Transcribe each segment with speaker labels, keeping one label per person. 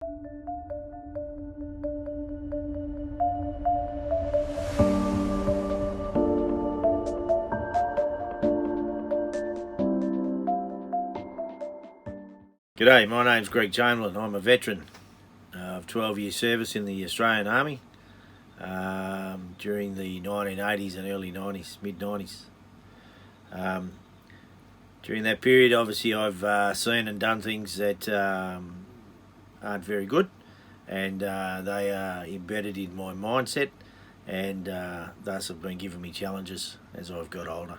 Speaker 1: G'day, my name's Chamberlain. I'm a veteran of 12 years service in the Australian Army during the 1980s and early 90s, mid-90s. During that period, obviously, I've seen and done things that aren't very good, and they are embedded in my mindset, and thus have been giving me challenges as I've got older,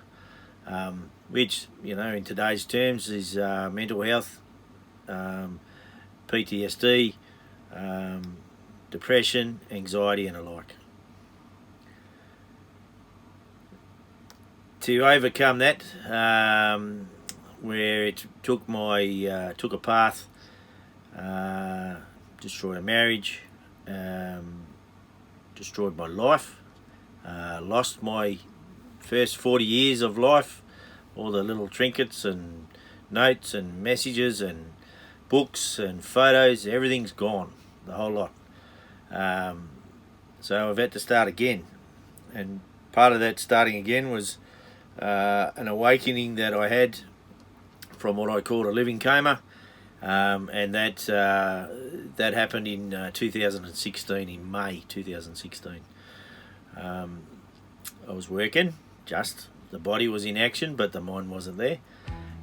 Speaker 1: which, you know, in today's terms is mental health, PTSD, depression, anxiety and the like. To overcome that, where it took a path, destroyed a marriage, destroyed my life, lost my first 40 years of life, all the little trinkets and notes and messages and books and photos, everything's gone, the whole lot. So I've had to start again, and part of that starting again was an awakening that I had from what I called a living coma, and that happened in 2016, in May 2016. I was working, the body was in action, but the mind wasn't there,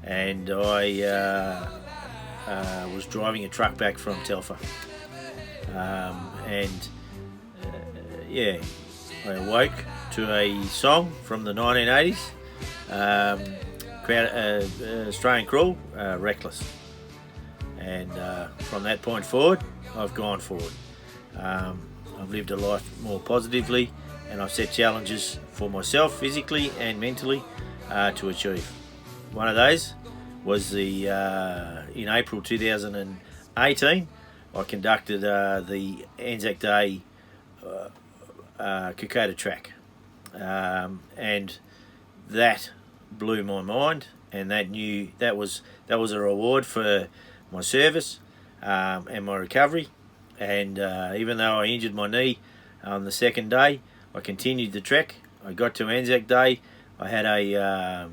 Speaker 1: and I was driving a truck back from Telfer, I awoke to a song from the 1980s, Australian Crawl, Reckless, and from that point forward I've gone forward. I've lived a life more positively, and I've set challenges for myself physically and mentally to achieve. One of those was in April 2018, I conducted the ANZAC Day Kokoda Track, and that blew my mind, and that was a reward for my service and my recovery. And even though I injured my knee on the second day, I continued the trek. I got to ANZAC Day. I had a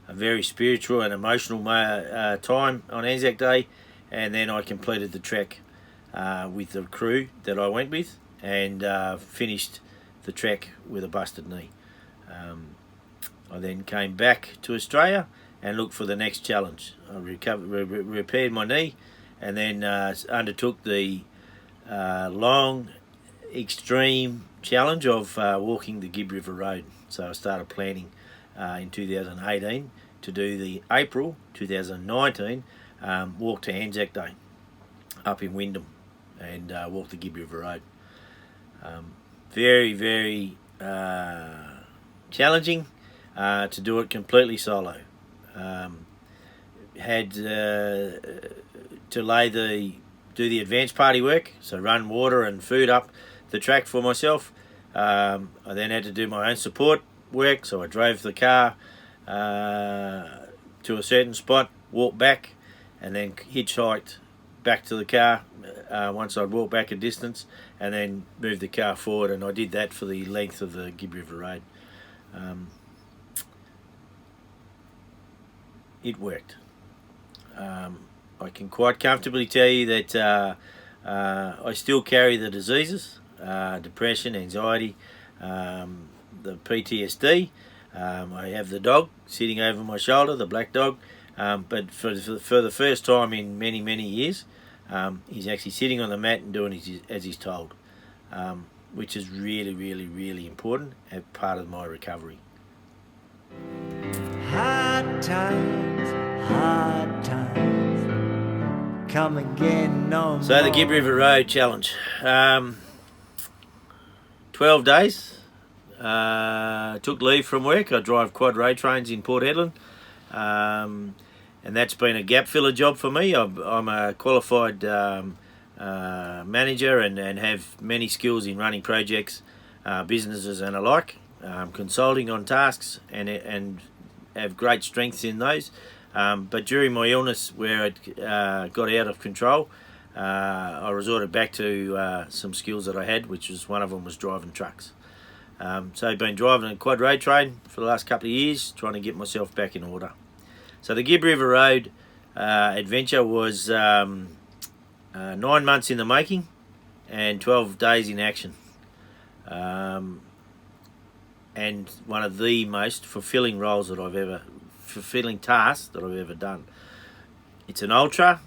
Speaker 1: very spiritual and emotional time on ANZAC Day, and then I completed the trek with the crew that I went with, and finished the trek with a busted knee. I then came back to Australia and looked for the next challenge. I repaired my knee, and then undertook the long, extreme challenge of walking the Gibb River Road. So I started planning in 2018 to do the April 2019 walk to ANZAC Day up in Wyndham, and walk the Gibb River Road. Very, very challenging to do it completely solo. Had to do the advanced party work, so run water and food up the track for myself. I then had to do my own support work, so I drove the car to a certain spot, walked back, and then hitchhiked back to the car once I'd walked back a distance, and then moved the car forward, and I did that for the length of the Gibb River Road. It worked. I can quite comfortably tell you that I still carry the diseases, depression, anxiety, the PTSD. I have the dog sitting over my shoulder, the black dog, but for the first time in many, many years, he's actually sitting on the mat and doing as he's told, which is really, really, really important as part of my recovery.
Speaker 2: Hard times, come again no more.
Speaker 1: So the Gibb River Road Challenge, 12 days, took leave from work. I drive quad-roadtrains in Port Hedland, and that's been a gap filler job for me. I'm a qualified manager and have many skills in running projects, businesses and alike, consulting on tasks, and have great strengths in those. But during my illness, where it got out of control, I resorted back to some skills that I had, which was one of them was driving trucks. So I've been driving a quad-roadtrain for the last couple of years, trying to get myself back in order. So the Gibb River Road adventure was 9 months in the making and 12 days in action. And one of the most fulfilling tasks that I've ever done. It's an ultra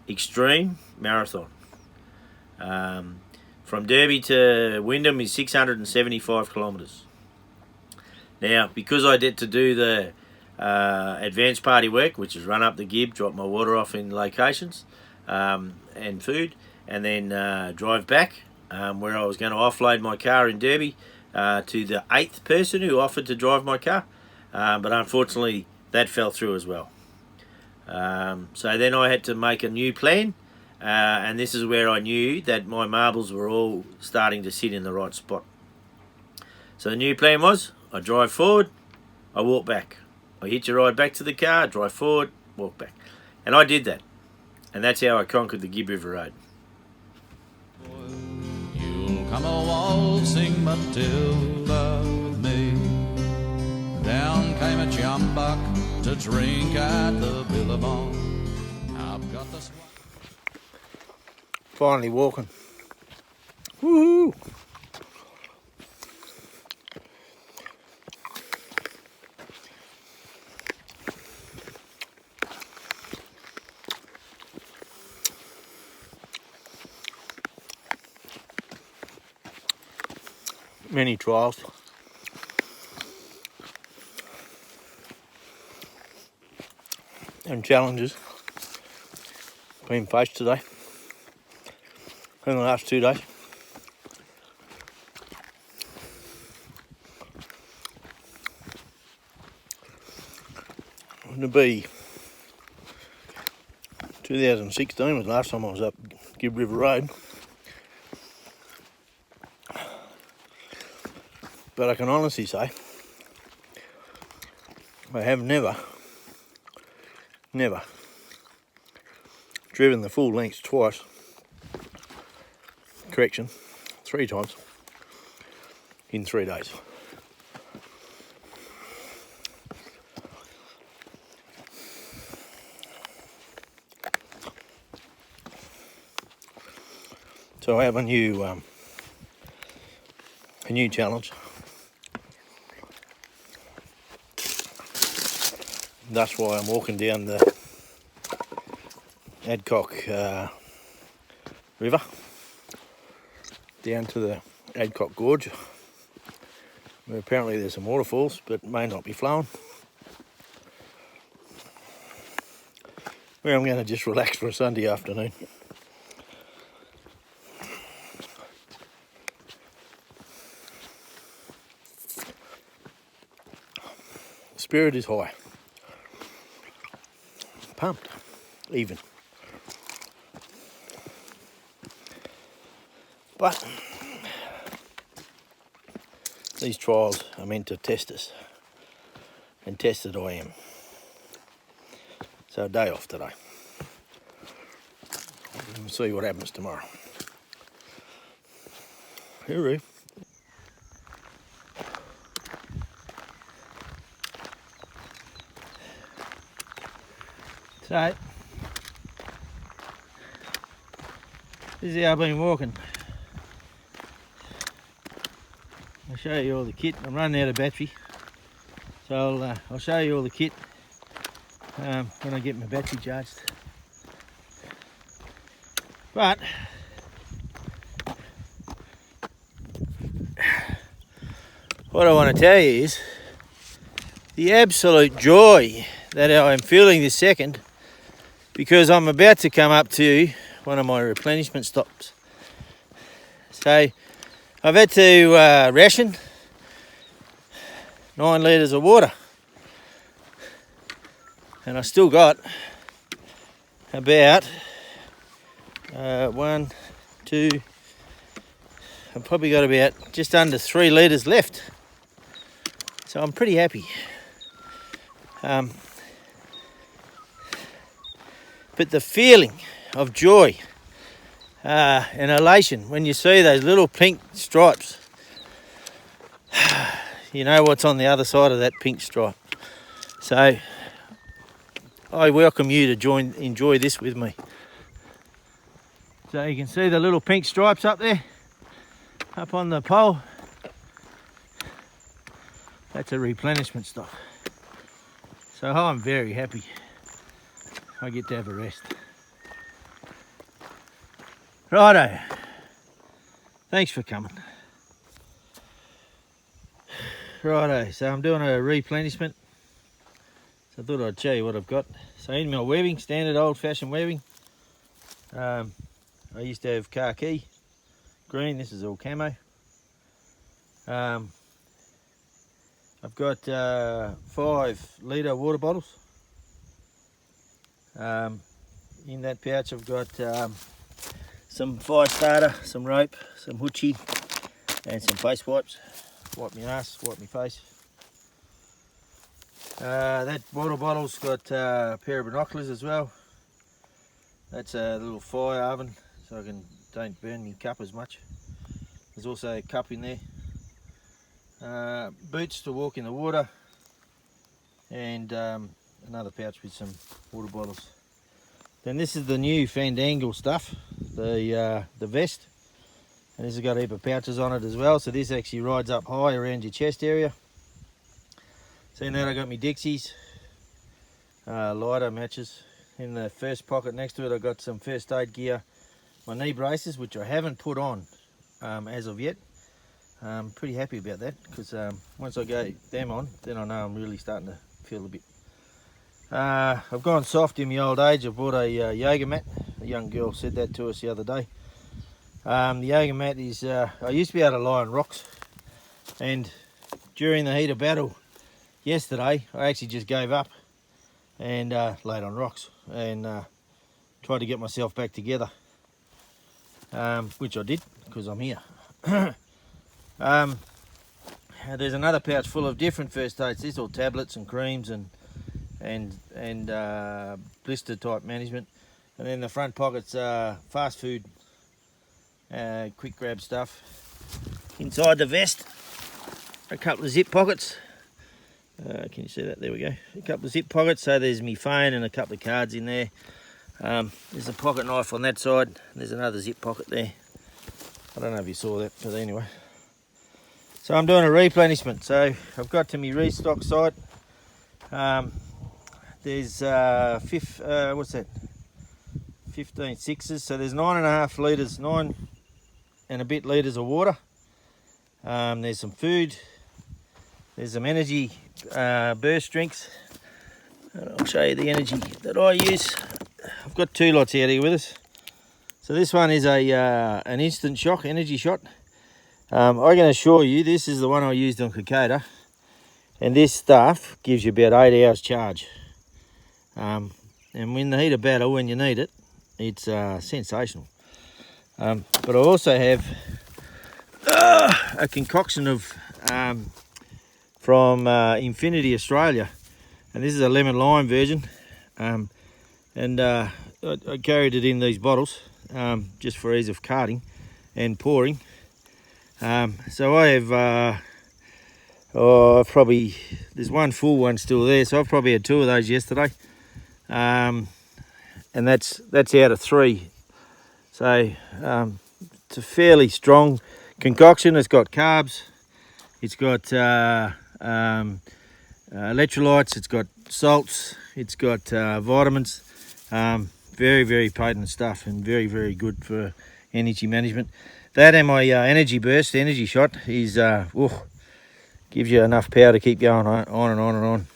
Speaker 1: extreme marathon. From Derby to Wyndham is 675 kilometres. Now, because I did to do the advanced party work, which is run up the Gibb, drop my water off in locations and food, and then drive back where I was going to offload my car in Derby to the 8th person who offered to drive my car, but unfortunately that fell through as well. So then I had to make a new plan, and this is where I knew that my marbles were all starting to sit in the right spot. So the new plan was, I drive forward, I walk back. I hitch a ride back to the car, drive forward, walk back. And I did that. And that's how I conquered the Gibb River Road.
Speaker 3: You'll come a waltzing Matilda with me. Down came a jumbuck to drink at the Billabong. I've got the
Speaker 2: Finally walking. Woohoo! Many trials. And challenges being faced today in the last 2 days. To be 2016 was the last time I was up Gibb River Road. But I can honestly say I have never driven the full length twice. Correction, 3 times in 3 days. So I have a new challenge. That's why I'm walking down the Adcock River down to the Adcock Gorge, where apparently there's some waterfalls but may not be flowing, where I'm going to just relax for a Sunday afternoon. Spirit is high. Pumped, even. But these trials are meant to test us, and tested I am. So a day off today. We'll see what happens tomorrow. Hooroo. So, this is how I've been walking. I'll show you all the kit. I'm running out of battery, so I'll show you all the kit when I get my battery charged. But what I want to tell you is the absolute joy that I'm feeling this second, because I'm about to come up to one of my replenishment stops. So I've had to ration 9 litres of water, and I still got about 1, 2, I've probably got about just under 3 litres left. So I'm pretty happy. But the feeling of joy an elation when you see those little pink stripes. You know what's on the other side of that pink stripe. So I welcome you to enjoy this with me. So you can see the little pink stripes up there, up on the pole. That's a replenishment stop. So I'm very happy I get to have a rest. Righto, thanks for coming. Righto, so I'm doing a replenishment. So I thought I'd show you what I've got. So in my webbing, standard old-fashioned webbing. I used to have khaki, green, this is all camo. I've got 5 litre water bottles. In that pouch I've got some fire starter, some rope, some hoochie and some face wipes. Wipe my ass, wipe my face. That water bottle's got a pair of binoculars as well. That's a little fire oven so I don't burn my cup as much. There's also a cup in there. Boots to walk in the water, and another pouch with some water bottles. Then this is the new Fandangle stuff, the vest, and this has got a heap of pouches on it as well, so this actually rides up high around your chest area. So in that I got my Dixies, lighter matches. In the first pocket next to it I got some first aid gear, my knee braces, which I haven't put on as of yet. I'm pretty happy about that, because once I get them on, then I know I'm really starting to feel a bit. I've gone soft in my old age. I bought a yoga mat. A young girl said that to us the other day. The yoga mat is, I used to be able to lie on rocks, and during the heat of battle yesterday I actually just gave up and laid on rocks and tried to get myself back together, which I did because I'm here. There's another pouch full of different first aids. These are all tablets and creams and blister type management. And then the front pocket's fast food, quick grab stuff. Inside the vest, a couple of zip pockets. Can you see that? There we go. A couple of zip pockets. So there's my phone and a couple of cards in there. There's a pocket knife on that side. There's another zip pocket there. I don't know if you saw that, but anyway. So I'm doing a replenishment. So I've got to my restock site. There's 15 sixes. So there's 9.5 litres, 9 and a bit litres of water. There's some food. There's some energy burst drinks. I'll show you the energy that I use. I've got 2 lots out here with us. So this one is an instant shock, energy shot. I can assure you this is the one I used on Kokoda, and this stuff gives you about 8 hours charge. And in the heat of battle, when you need it, it's sensational. But I also have a concoction of from Infinity Australia, and this is a lemon lime version, and I carried it in these bottles just for ease of carting and pouring. So I have probably, there's one full one still there, so I've probably had 2 of those yesterday, and that's out of 3. So it's a fairly strong concoction. It's got carbs, it's got electrolytes, it's got salts, it's got vitamins. Very, very potent stuff, and very, very good for energy management. That and my energy burst, energy shot, is gives you enough power to keep going on and on and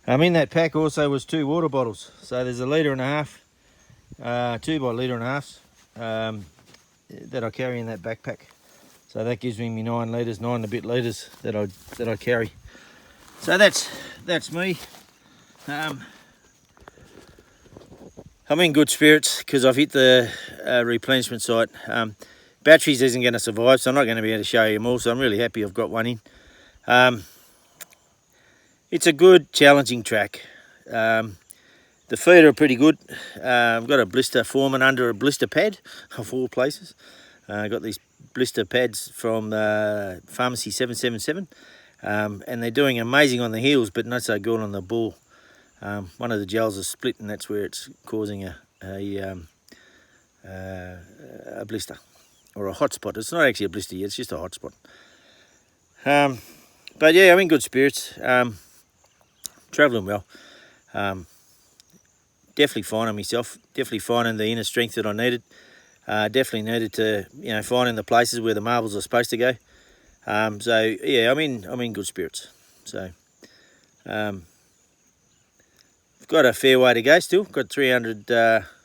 Speaker 2: on. In that pack also was 2 water bottles. So there's 1.5 litre, 2 by 1.5 litres that I carry in that backpack. So that gives me my 9 litres, 9 and a bit litres that I carry. So that's me. I'm in good spirits because I've hit the replenishment site. Batteries isn't going to survive, so I'm not going to be able to show you them all, so I'm really happy I've got one in. It's a good, challenging track. The feet are pretty good. I've got a blister forming under a blister pad of all places. I got these blister pads from Pharmacy 777, and they're doing amazing on the heels, but not so good on the ball. One of the gels is split, and that's where it's causing a blister or a hot spot. It's not actually a blister yet, it's just a hot spot. But yeah, I'm in good spirits. Travelling well. Definitely finding myself. Definitely finding the inner strength that I needed. Definitely needed to, finding the places where the marbles are supposed to go. So yeah, I'm in good spirits. So I've got a fair way to go still. Got 300,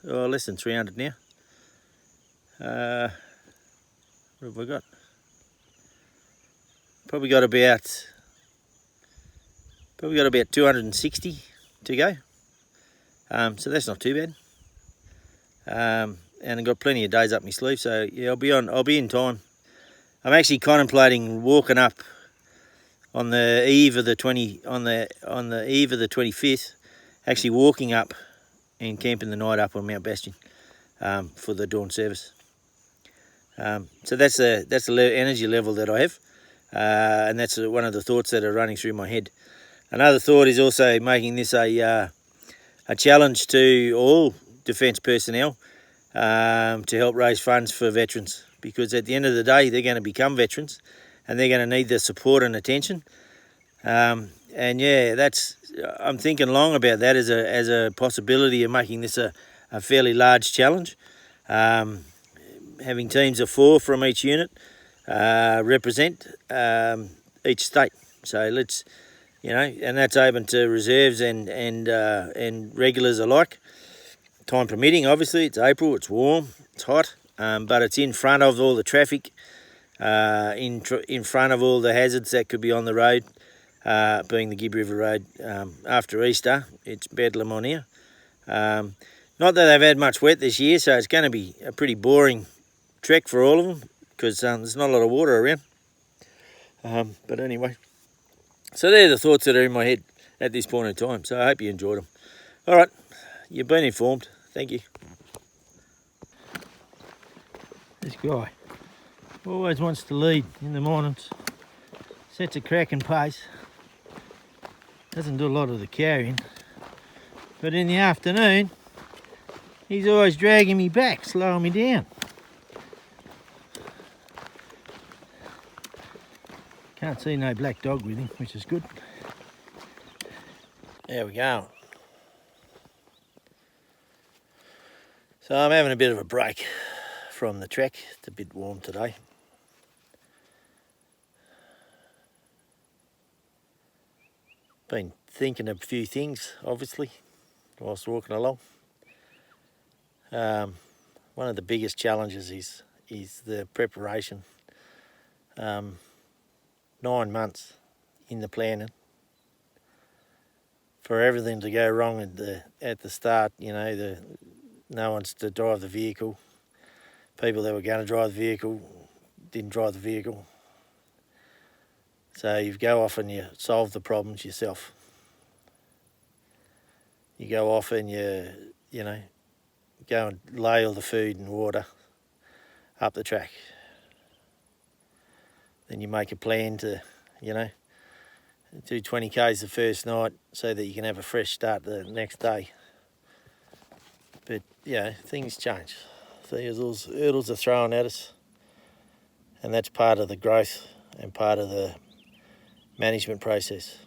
Speaker 2: less than 300 now. What have we got? Probably got about 260 to go. So that's not too bad. And I've got plenty of days up my sleeve, so yeah, I'll be in time. I'm actually contemplating walking up on the eve of the 25th, actually walking up and camping the night up on Mount Bastion for the dawn service. So that's the energy level that I have, and that's one of the thoughts that are running through my head. Another thought is also making this a challenge to all defence personnel to help raise funds for veterans, because at the end of the day they're going to become veterans and they're going to need the support and attention. And yeah, I'm thinking long about that as a possibility of making this a fairly large challenge. Having teams of 4 from each unit represent each state. So let's, and that's open to reserves and regulars alike. Time permitting, obviously. It's April, it's warm, it's hot, but it's in front of all the traffic, in front of all the hazards that could be on the road, being the Gibb River Road. After Easter, it's bedlam on here. Not that they've had much wet this year, so it's going to be a pretty boring trek for all of them, because there's not a lot of water around. But anyway, so they're the thoughts that are in my head at this point in time, so I hope you enjoyed them. All right, you've been informed. Thank you. This guy always wants to lead in the mornings. Sets a cracking pace. Doesn't do a lot of the carrying. But in the afternoon, he's always dragging me back, slowing me down. Can't see no black dog with him, which is good. There we go. So I'm having a bit of a break from the trek. It's a bit warm today. Been thinking of a few things, obviously, whilst walking along. One of the biggest challenges is the preparation. 9 months in the planning for everything to go wrong at the start. No one's to drive the vehicle. People that were going to drive the vehicle didn't drive the vehicle. So you go off and you solve the problems yourself. You go off and you go and lay all the food and water up the track. Then you make a plan to, do 20 k's the first night so that you can have a fresh start the next day. But, things change. Those hurdles are thrown at us, and that's part of the growth and part of the management process.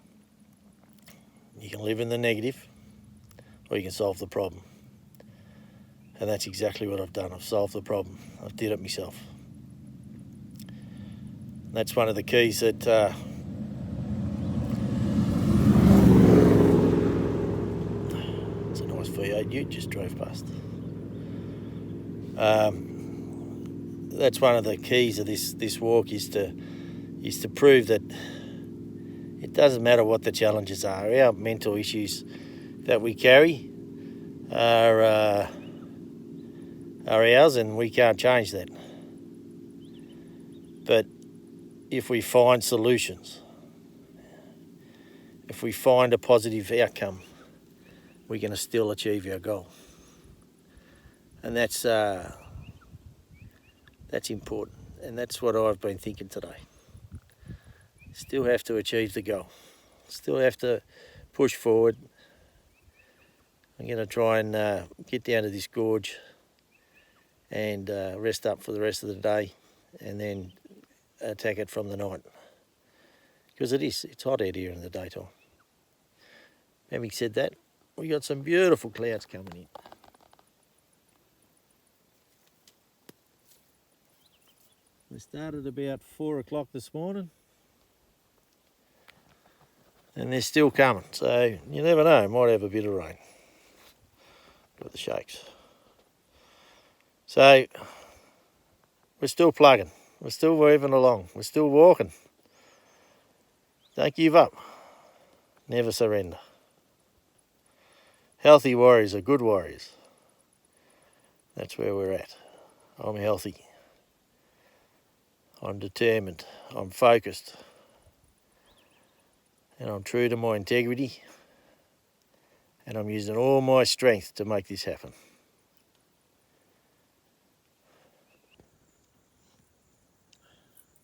Speaker 2: You can live in the negative, or you can solve the problem. And that's exactly what I've done. I've solved the problem. I've did it myself. That's one of the keys that it's a nice V8 ute just drove past. That's one of the keys of this walk is to prove that it doesn't matter what the challenges are. Our mental issues that we carry are ours, and we can't change that. But if we find solutions, if we find a positive outcome, we're going to still achieve our goal. And that's important, and that's what I've been thinking today. Still have to achieve the goal. Still have to push forward. I'm going to try and get down to this gorge and rest up for the rest of the day, and then attack it from the night. Because it's hot out here in the daytime. Having said that, we got some beautiful clouds coming in. We started about 4 o'clock this morning, and they're still coming, so you never know, might have a bit of rain. Got the shakes. So we're still plugging, we're still moving along, we're still walking. Don't give up, never surrender. Healthy warriors are good warriors. That's where we're at. I'm healthy. I'm determined, I'm focused, and I'm true to my integrity, and I'm using all my strength to make this happen.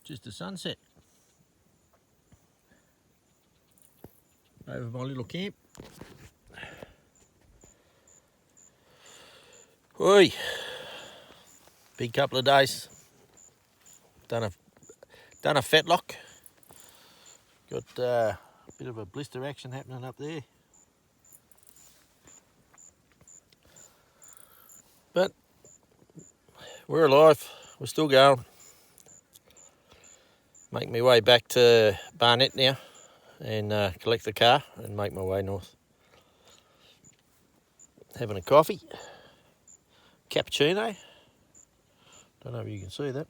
Speaker 2: Just a sunset over my little camp. Oi, big couple of days. Done a fetlock. Got a bit of a blister action happening up there. But we're alive, we're still going. Make my way back to Barnet now and collect the car and make my way north. Having a coffee, cappuccino. Don't know if you can see that.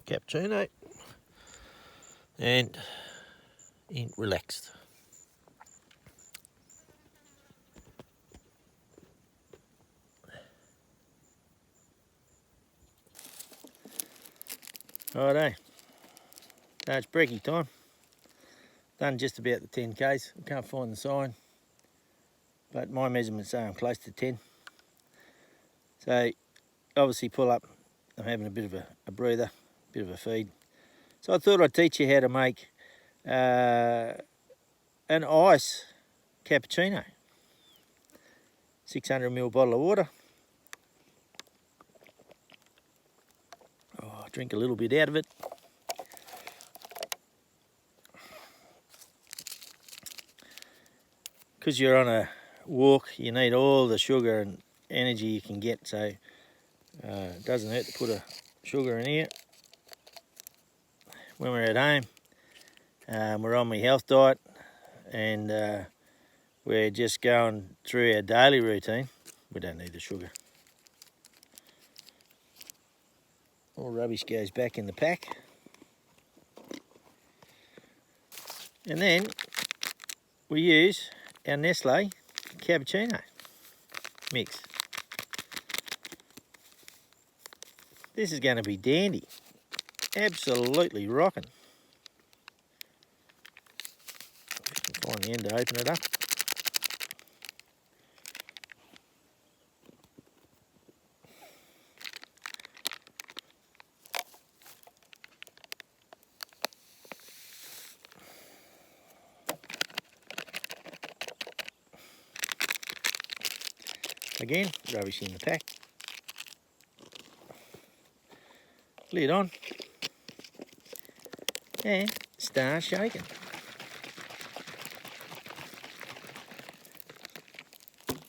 Speaker 2: Cappuccino and relaxed. Righto, so it's brekkie time. Done just about the 10Ks. I can't find the sign, but my measurements say I'm close to 10. So obviously pull up, I'm having a bit of a breather, bit of a feed. So I thought I'd teach you how to make an ice cappuccino. 600ml bottle of water. Oh, drink a little bit out of it. Because you're on a walk, you need all the sugar and energy you can get, so it doesn't hurt to put a sugar in here. When we're at home, we're on my health diet, and we're just going through our daily routine. We don't need the sugar. All rubbish goes back in the pack. And then we use our Nestle cappuccino mix. This is going to be dandy. Absolutely rocking. Find the end to open it up. Again, rubbish in the pack. Lid on. And start shaking.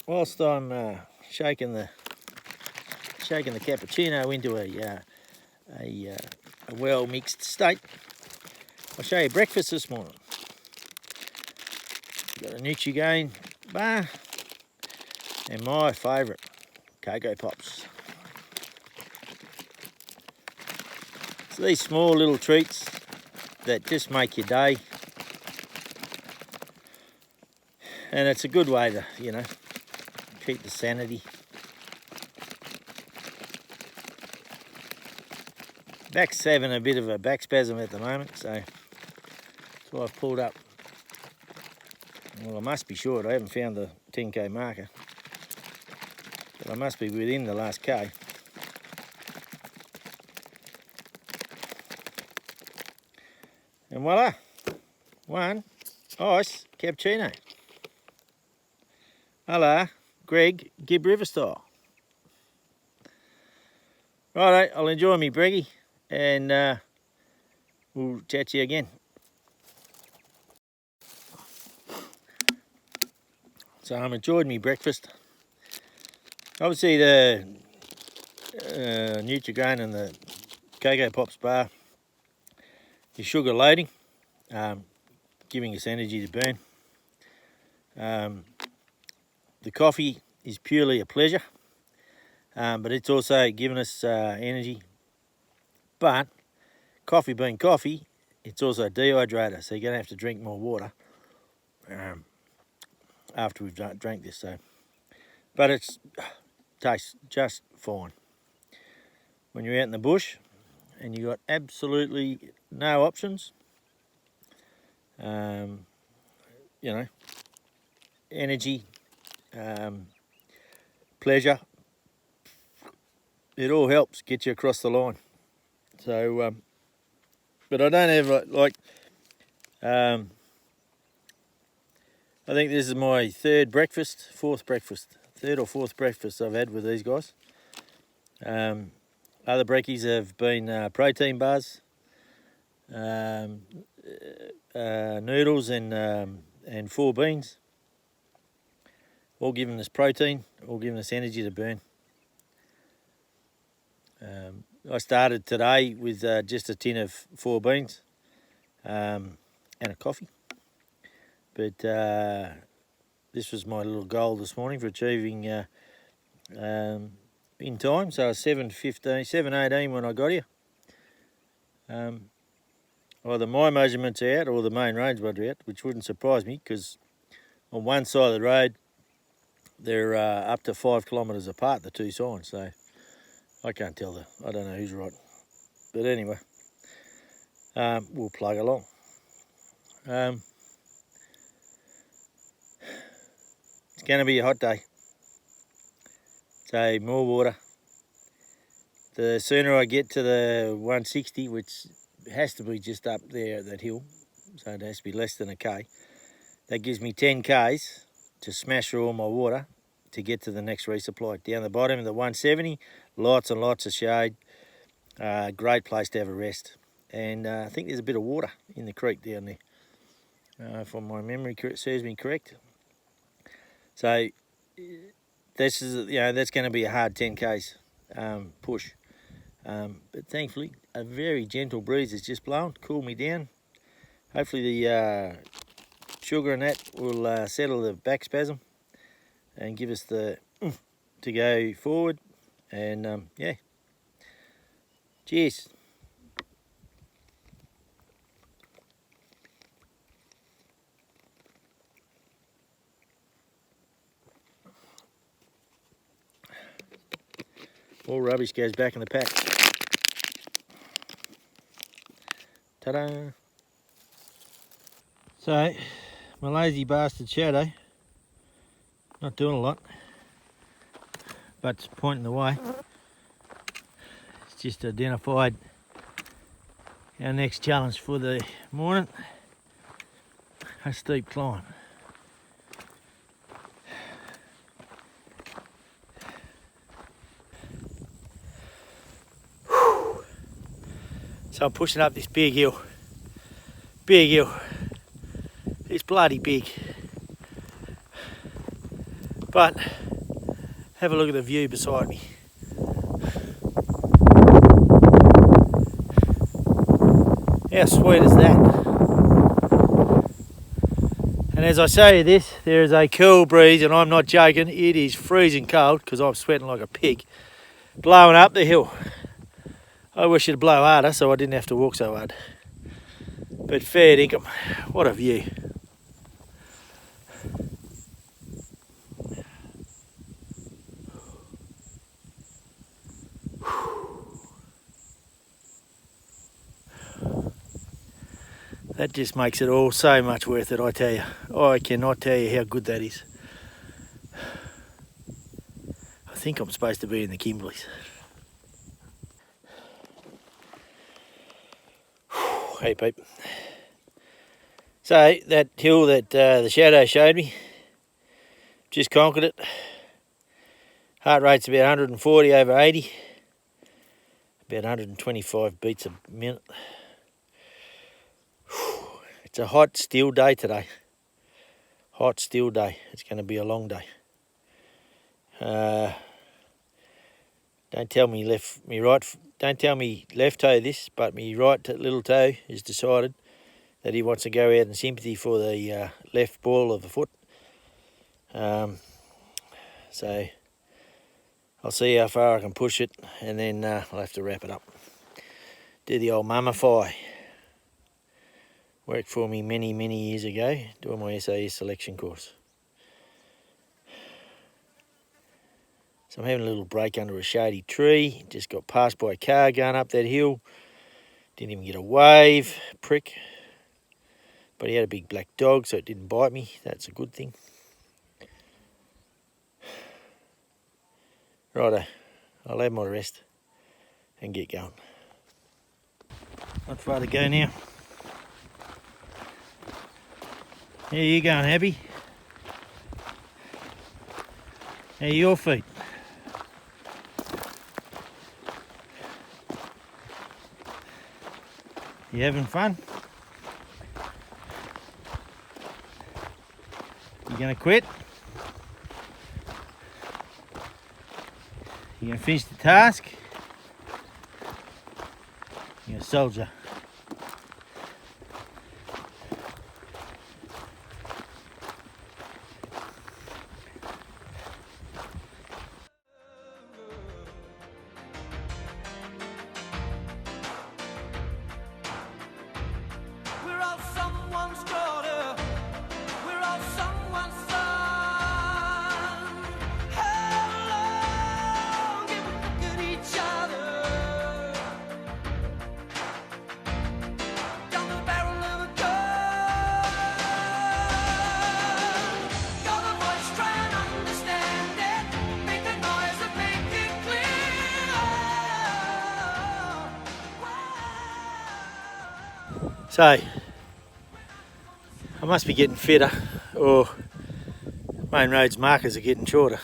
Speaker 2: Whilst I'm shaking the cappuccino into a well mixed state, I'll show you breakfast this morning. Got a Nutrigain bar and my favourite, Cocoa Pops. So these small little treats that just make your day, and it's a good way to, keep the sanity. Back's having a bit of a back spasm at the moment, so I've pulled up Well, I must be short. I haven't found the 10k marker. But I must be within the last k. And voila, one ice cappuccino. Hello, Greg, Gibb River style. Righto, I'll enjoy me breggy, and we'll chat to you again. So I've enjoyed me breakfast. Obviously the Nutrigrain and the Cocoa Pops bar is sugar loading, giving us energy to burn. The coffee is purely a pleasure, but it's also giving us energy. But coffee being coffee, it's also a dehydrator, so you're going to have to drink more water after we've drank this. So, but it tastes just fine. When you're out in the bush and you've got absolutely no options, you know, energy, pleasure, it all helps get you across the line. So, but I don't have like, I think this is my third or fourth breakfast I've had with these guys. Other brekkies have been protein bars, noodles and 4 beans, all giving us protein, all giving us energy to burn. I started today with just a tin of 4 beans and a coffee, but this was my little goal this morning for achieving in time. So 7:18 when I got here. Either my measurements are out or the main range ones are out, which wouldn't surprise me because on one side of the road they're up to 5 kilometres apart, the two signs. So I can't tell I don't know who's right. But anyway, we'll plug along. It's going to be a hot day. So more water. The sooner I get to the 160, which has to be just up there at that hill, so it has to be less than a k, that gives me 10 k's to smash through all my water to get to the next resupply. Down the bottom of the 170, lots and lots of shade. Great place to have a rest. And I think there's a bit of water in the creek down there, if my memory serves me correct. So this is, that's going to be a hard 10 k's push. But thankfully, a very gentle breeze is just blowing, cool me down. Hopefully the sugar and that will settle the back spasm and give us the to go forward. And yeah, cheers. All rubbish goes back in the pack. Ta-da! So, my lazy bastard shadow, not doing a lot, but it's pointing the way. It's just identified our next challenge for the morning, a steep climb. So I'm pushing up this big hill. It's bloody big. But have a look at the view beside me. How sweet is that? And as I say this, there is a cool breeze, and I'm not joking, it is freezing cold because I'm sweating like a pig, blowing up the hill. I wish it'd blow harder so I didn't have to walk so hard. But fair dinkum, what a view. That just makes it all so much worth it, I tell you. I cannot tell you how good that is. I think I'm supposed to be in the Kimberleys. Hey, Pete. So, that hill that the shadow showed me, just conquered it. Heart rate's about 140 over 80. About 125 beats a minute. It's a hot, still day today. Hot, still day. It's going to be a long day. Don't tell me don't tell me left toe this, but me right little toe has decided that he wants to go out in sympathy for the left ball of the foot. So I'll see how far I can push it, and then I'll have to wrap it up. Do the old mummify. Worked for me many, many years ago, doing my SAS selection course. So I'm having a little break under a shady tree. Just got passed by a car going up that hill. Didn't even get a wave, prick. But he had a big black dog, so it didn't bite me. That's a good thing. Righto, I'll have my rest and get going. Not far to go now. How you going, Abby? How are your feet? You having fun? You gonna quit? You gonna finish the task? You're a soldier. So, I must be getting fitter, or main road's markers are getting shorter.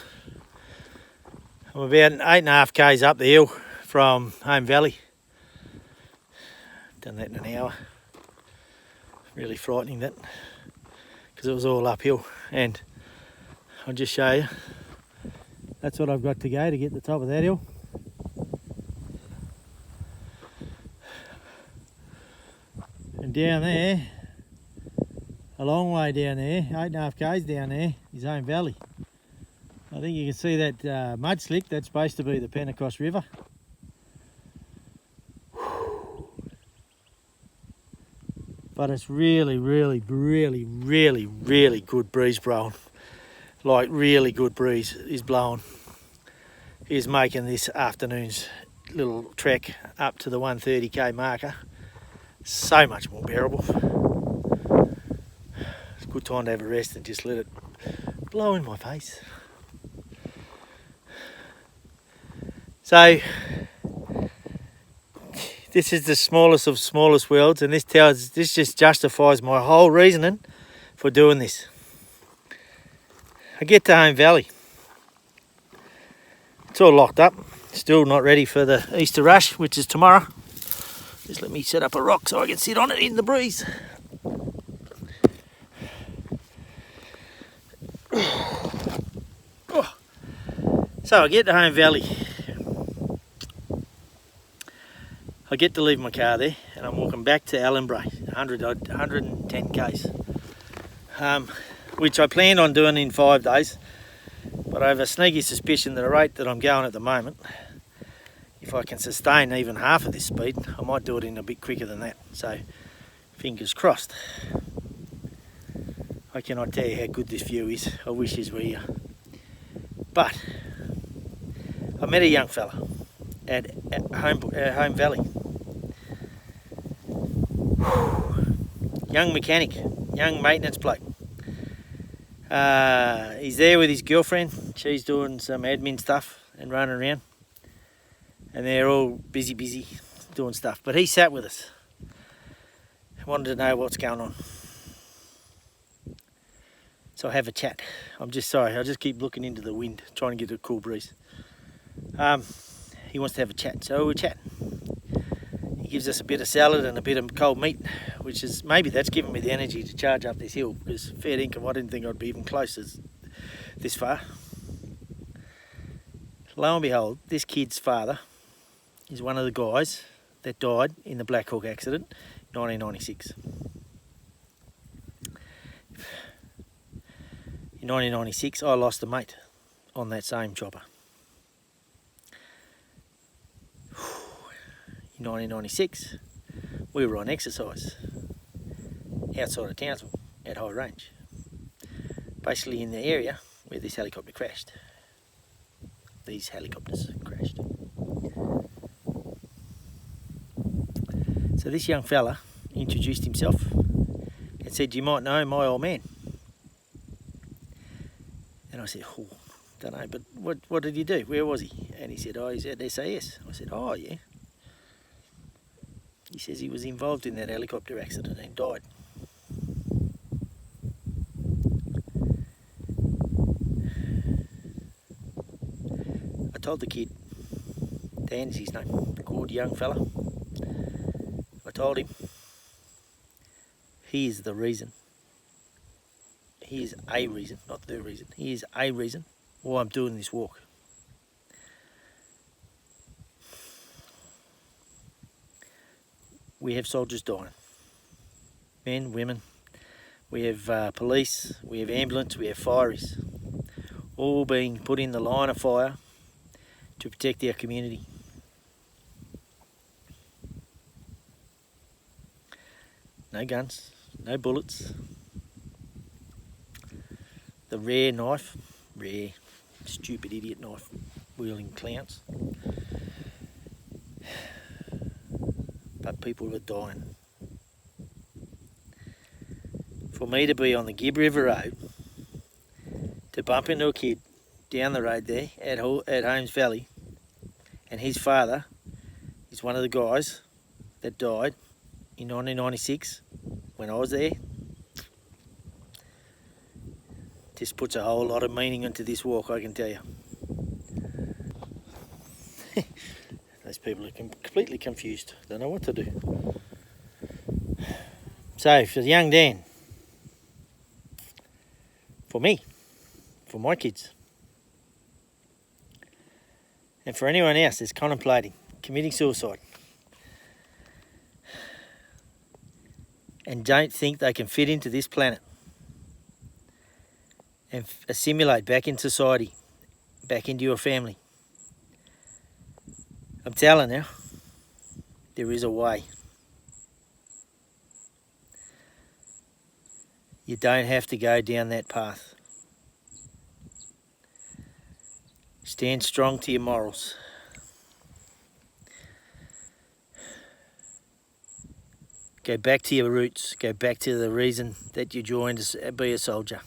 Speaker 2: I'm about 8.5 k's up the hill from Home Valley. Done that in an hour. Really frightening, that, because it was all uphill. And I'll just show you. That's what I've got to go to get to the top of that hill. And down there, a long way down there, 8.5 k's down there, is Home Valley. I think you can see that mud slick. That's supposed to be the Pentecost River. But it's really, really, really, really, really good breeze blowing. Like, really good breeze is blowing. Is making this afternoon's little trek up to the 130k marker so much more bearable. It's a good time to have a rest and just let it blow in my face. So this is the smallest of smallest worlds, and this just justifies my whole reasoning for doing this. I get to Home Valley. It's all locked up. Still not ready for the Easter rush, which is tomorrow. Just let me set up a rock so I can sit on it in the breeze. So I get to Home Valley. I get to leave my car there, and I'm walking back to Allenbury, 110 k's, which I planned on doing in 5 days, but I have a sneaky suspicion that the rate that I'm going at the moment, if I can sustain even half of this speed, I might do it in a bit quicker than that. So, fingers crossed. I cannot tell you how good this view is. I wish this were here. But I met a young fella at Home Valley. young mechanic, young maintenance bloke. He's there with his girlfriend. She's doing some admin stuff and running around. And they're all busy doing stuff. But he sat with us. Wanted to know what's going on. So I have a chat. I'm just sorry, I just keep looking into the wind, trying to get a cool breeze. He wants to have a chat, so we'll chat. He gives us a bit of salad and a bit of cold meat, which is, maybe that's given me the energy to charge up this hill, because fair dinkum, I didn't think I'd be even close as this far. Lo and behold, this kid's father is one of the guys that died in the Black Hawk accident in 1996. In 1996, I lost a mate on that same chopper. In 1996, we were on exercise outside of Townsville at high range, basically in the area where this helicopter crashed. These helicopters crashed. So this young fella introduced himself and said, "You might know my old man." And I said, "Oh, don't know, but what did he do? Where was he?" And he said, "Oh, he's at SAS." I said, "Oh, yeah." He says he was involved in that helicopter accident and died. I told the kid, Dan's his name, good young fella. I told him, he is the reason. He is a reason, not the reason. He is a reason why I'm doing this walk. We have soldiers dying. Men, women. We have police, we have ambulance, we have fireys. All being put in the line of fire to protect our community. No guns, no bullets. The rare knife, rare, stupid idiot knife wielding clowns. But people are dying. For me to be on the Gibb River Road, to bump into a kid down the road there at Holmes Valley, and his father is one of the guys that died in 1996 when I was there, just puts a whole lot of meaning into this walk, I can tell you. Those people are completely confused. Don't know what to do. So, for young Dan, for me, for my kids, and for anyone else that's contemplating committing suicide and don't think they can fit into this planet and assimilate back in society, back into your family, I'm telling you, there is a way. You don't have to go down that path. Stand strong to your morals. Go back to your roots. Go back to the reason that you joined to be a soldier.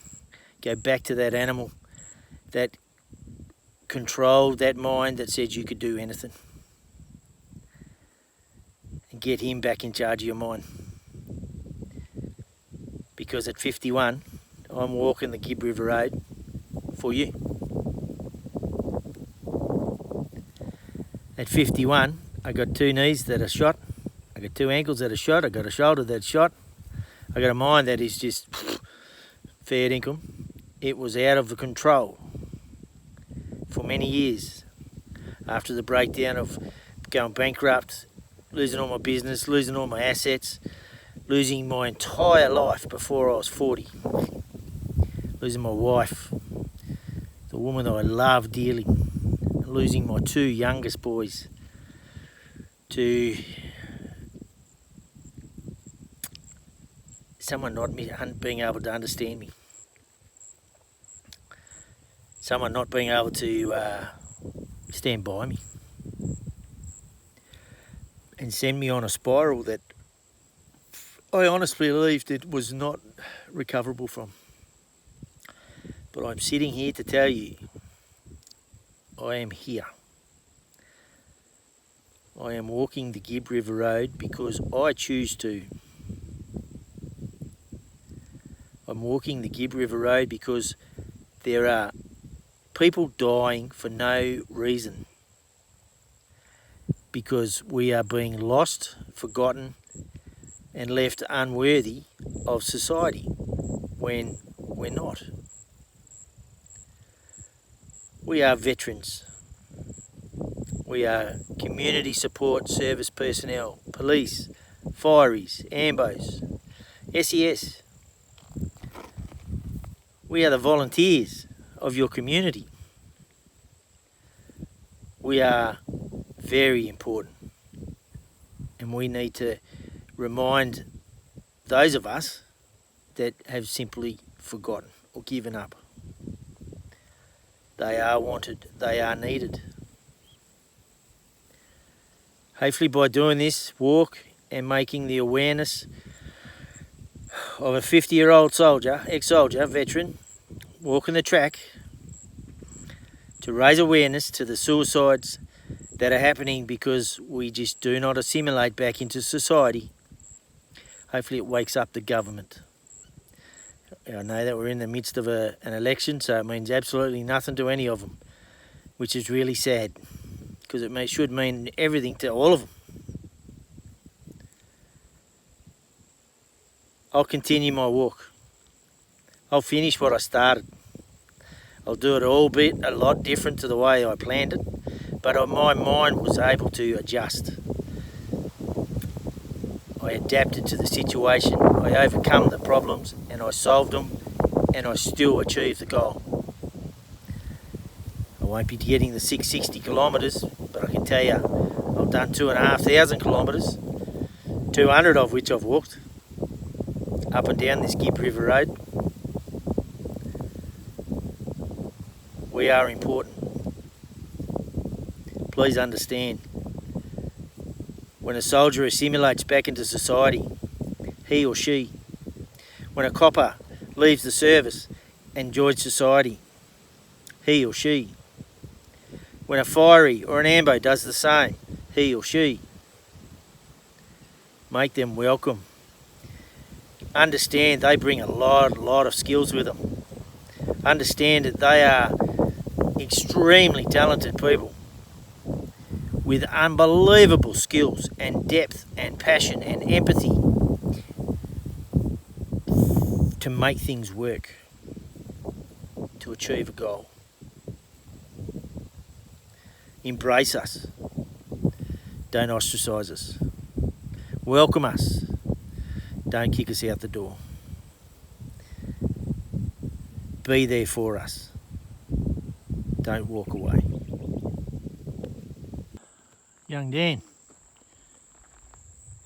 Speaker 2: Go back to that animal that controlled that mind that said you could do anything. And get him back in charge of your mind. Because at 51, I'm walking the Gibb River Road for you. At 51, I got 2 knees that are shot. I got 2 ankles that are shot. I got a shoulder that's shot. I got a mind that is just fair dinkum. It was out of control for many years. After the breakdown of going bankrupt, losing all my business, losing all my assets, losing my entire life before I was 40. Losing my wife, the woman that I love dearly. And losing my 2 youngest boys to someone not being able to understand me. Someone not being able to stand by me. And send me on a spiral that I honestly believed it was not recoverable from. But I'm sitting here to tell you, I am here. I am walking the Gibb River Road because I choose to. I'm walking the Gibb River Road because there are people dying for no reason. Because we are being lost, forgotten, and left unworthy of society when we're not. We are veterans. We are community support service personnel, police, fireys, ambos, SES. We are the volunteers of your community. We are very important, and we need to remind those of us that have simply forgotten or given up. They are wanted, they are needed. Hopefully by doing this walk and making the awareness of a 50-year-old soldier, ex-soldier, veteran, walking the track to raise awareness to the suicides that are happening because we just do not assimilate back into society. Hopefully it wakes up the government. I know that we're in the midst of an election, so it means absolutely nothing to any of them, which is really sad, because it should mean everything to all of them. I'll continue my walk. I'll finish what I started. I'll do it a lot different to the way I planned it, but my mind was able to adjust. I adapted to the situation, I overcome the problems, and I solved them, and I still achieved the goal. I won't be getting the 660 kilometres, but I can tell you I've done 2,500 kilometres, 200 of which I've walked, up and down this Gibb River Road. We are important. Please understand, when a soldier assimilates back into society, he or she, when a copper leaves the service and joins society, he or she, when a fiery or an ambo does the same, he or she, make them welcome. Understand they bring a lot of skills with them. Understand that they are extremely talented people with unbelievable skills and depth and passion and empathy to make things work, to achieve a goal. Embrace us. Don't ostracise us. Welcome us. Don't kick us out the door. Be there for us. Don't walk away. Young Dan,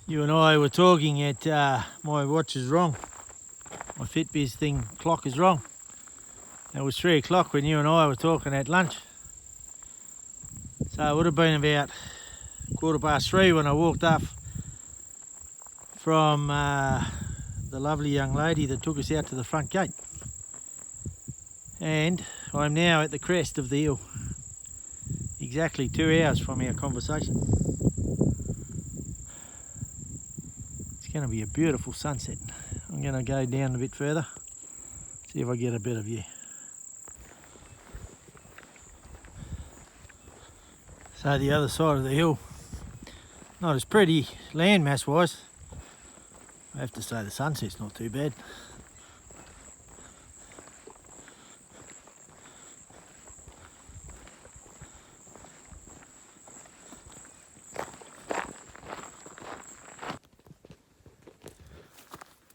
Speaker 2: you and I were talking at my watch is wrong. My Fitbit clock is wrong. It was 3 o'clock when you and I were talking at lunch. So it would have been about 3:15 when I walked up from the lovely young lady that took us out to the front gate. And I'm now at the crest of the hill. Exactly 2 hours from our conversation. It's going to be a beautiful sunset. I'm going to go down a bit further, see if I get a better view. So the other side of the hill, not as pretty landmass wise. I have to say the sunset's not too bad.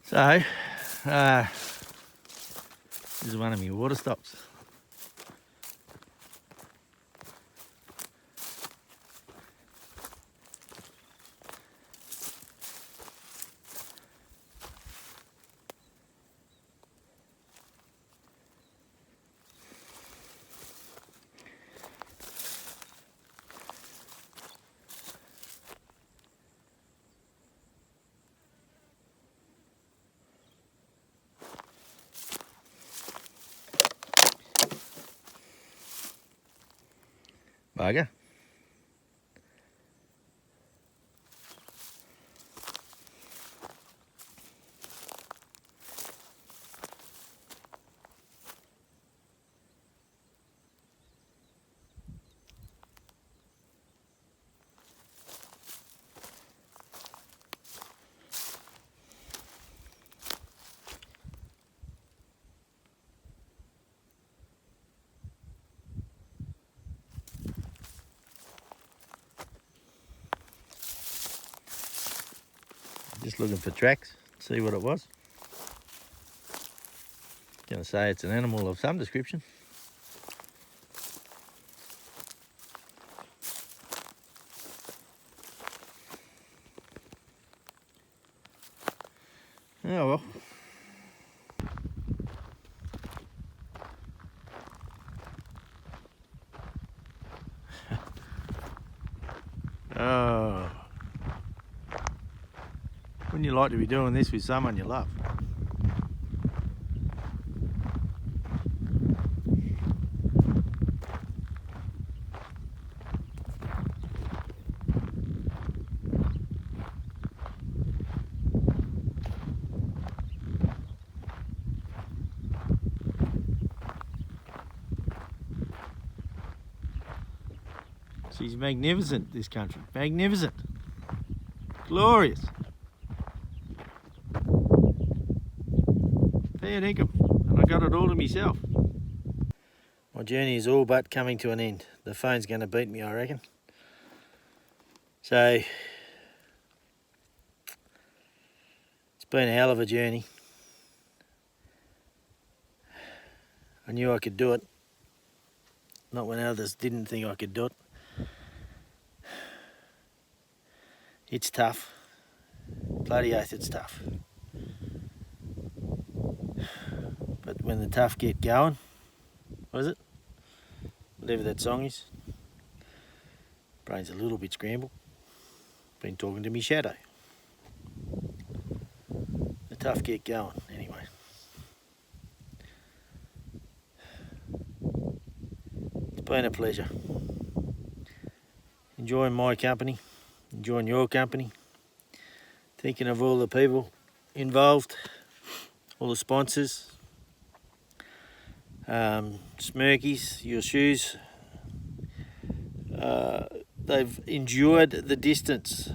Speaker 2: So, this is one of my water stops. bugger. Just looking for tracks, see what it was. Gonna say it's an animal of some description. Oh well. Oh. Wouldn't you like to be doing this with someone you love? She's magnificent, this country. Magnificent. Glorious. Fair dinkum. And I got it all to myself. My journey is all but coming to an end. The phone's going to beat me, I reckon. So, it's been a hell of a journey. I knew I could do it. Not when others didn't think I could do it. It's tough. Bloody oath, it's tough. But when the tough get going, what is it? Whatever that song is. Brain's a little bit scrambled. Been talking to me shadow. The tough get going, anyway. It's been a pleasure. Enjoying my company. Enjoying your company, thinking of all the people involved, all the sponsors, Smirkies, your shoes, they've endured the distance,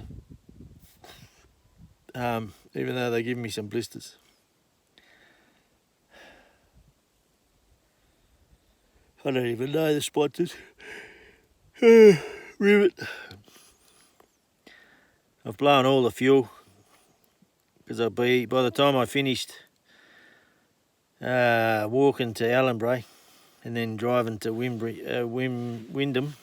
Speaker 2: even though they give me some blisters. I don't even know the sponsors. Rivet. I've blown all the fuel because by the time I finished walking to Allenbury and then driving to Wyndham,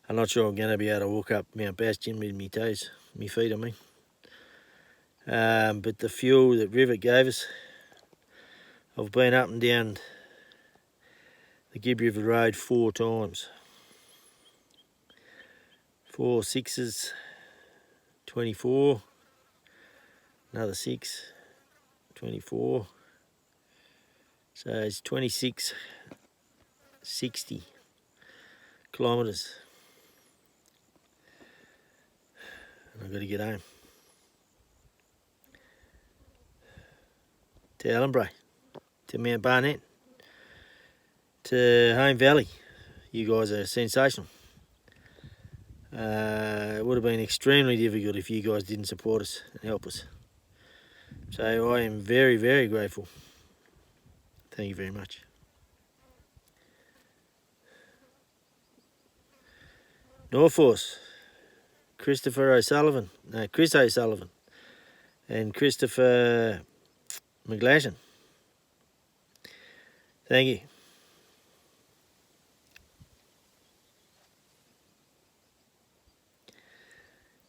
Speaker 2: I'm not sure I'm going to be able to walk up Mount Bastion with my toes, my feet I mean. But the fuel that Rivet gave us, I've been up and down the Gibb River Road 4 times. 4 6s, 24, another 6, 24, so it's 26, 60 kilometres. And I've got to get home. To Allenbury, to Mount Barnett, to Home Valley. You guys are sensational. It would have been extremely difficult if you guys didn't support us and help us. So I am very, very grateful. Thank you very much. Norforce, Chris O'Sullivan and Christopher McGlashan. Thank you.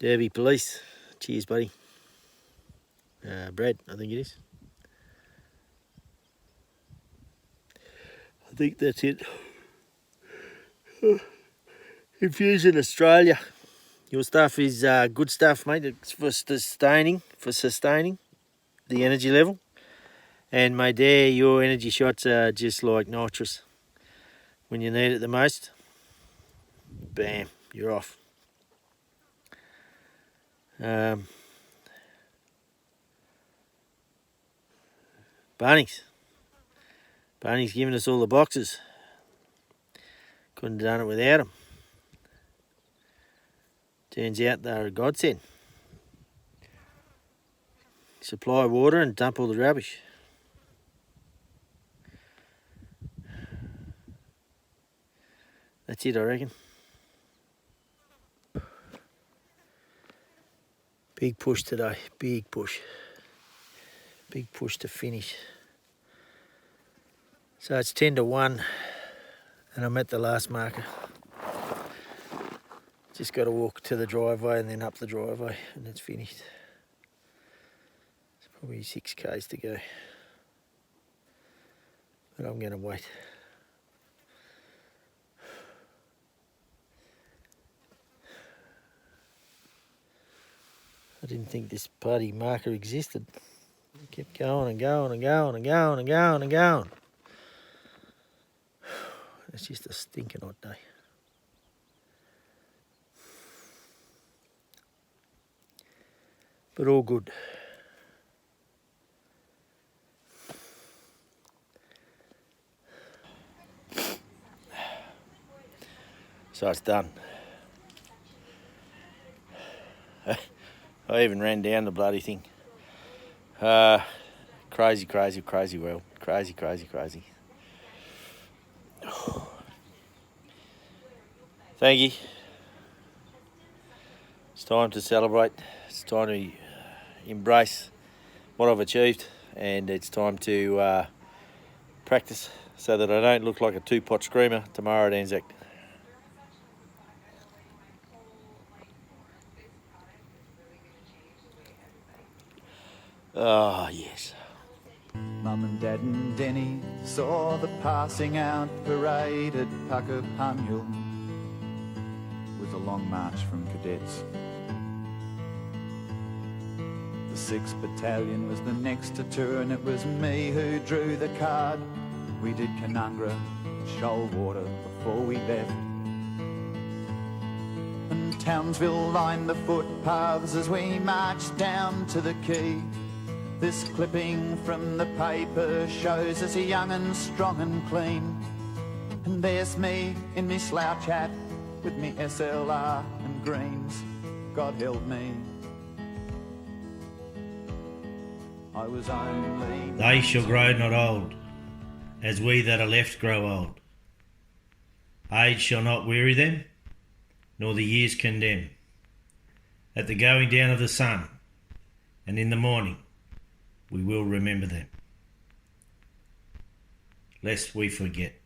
Speaker 2: Derby Police, cheers buddy. Brad, I think it is. I think that's it. Infusion Australia. Your stuff is good stuff, mate. It's for sustaining the energy level. And mate, there, your energy shots are just like nitrous when you need it the most. bam, you're off. Bunnings giving us all the boxes. Couldn't have done it without them. Turns out they're a godsend. Supply water and dump all the rubbish. That's it, I reckon. Big push today, big push. Big push to finish. So it's 10 to 1 and I'm at the last marker. Just got to walk to the driveway and then up the driveway and it's finished. It's probably 6 k's to go. But I'm going to wait. I didn't think this bloody marker existed. It kept going and going and going and going and going and going. It's just a stinking hot day. But all good. So it's done. I even ran down the bloody thing. Crazy world. Crazy. Thank you. It's time to celebrate. It's time to embrace what I've achieved, and it's time to practice so that I don't look like a two-pot screamer tomorrow at ANZAC. Oh, yes.
Speaker 4: Mum and Dad and Denny saw the passing out parade at Puckapunyal. It was a long march from cadets. The 6th Battalion was the next to turn. It was me who drew the card. We did Canungra, Shoalwater before we left. And Townsville lined the footpaths as we marched down to the quay. This clipping from the paper shows us young and strong and clean. And there's me in me slouch hat with me SLR and greens. God help me. I was only...
Speaker 5: They shall grow not old, as we that are left grow old. Age shall not weary them, nor the years condemn. At the going down of the sun, and in the morning, we will remember them, lest we forget.